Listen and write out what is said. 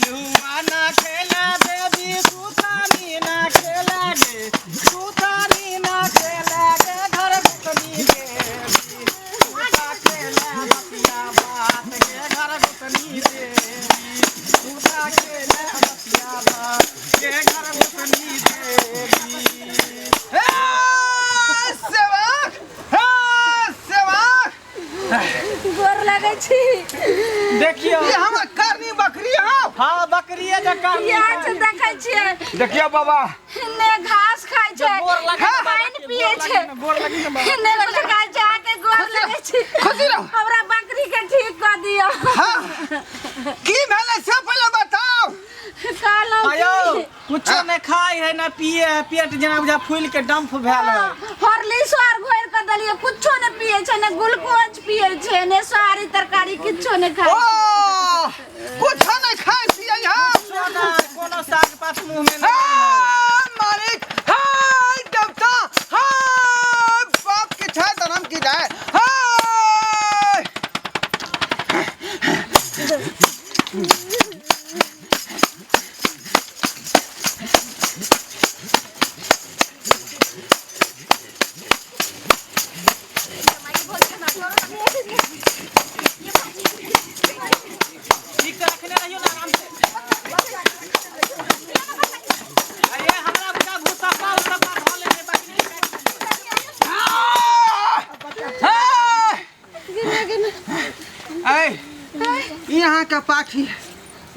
पिलुआ ना खेला देवी सुथानी ना खेला गे सुथानी ना खेला गे घर गुतनी देवी सुता खेला बतिया बात के घर गुतनी देवी सुता खेला बतिया बात के घर गुतनी देवी गोर लगे छी देखियो ये हम करनी बकरी हो। हाँ बकरी है जो करनी यहाँ से देखे छिए देखियो बाबा ने घास खाय छै गोर लगे पानी पिए छै गोर लगी ना बाबा ने लगा जाके गोर लगे छी खुशी रहो। हमरा बकरी के ठीक कर दियो हाँ की भेले से पहले बताओ। कालो आयो कुछो नहीं खाई है ना पिए है पेट जना बुझा फूल के डंप भेल है हॉर्लिक्स आर घोर के दलिए कुछो ने पिए छै ने ग्लूकोज पिए छै ने सारी तरकारी किछो ने खाय ओ कुछ नहीं खाए पिए हम कोनो साग पात मुंह में नहीं मालिक हाय देवता हाय बाप के छाय धर्म की जाए हाय ठीक से रखने रहियो ना आराम से अरे हमरा बुझा भूसा पाल सब धो ले बकरी हाय ए यहाँ का पाखी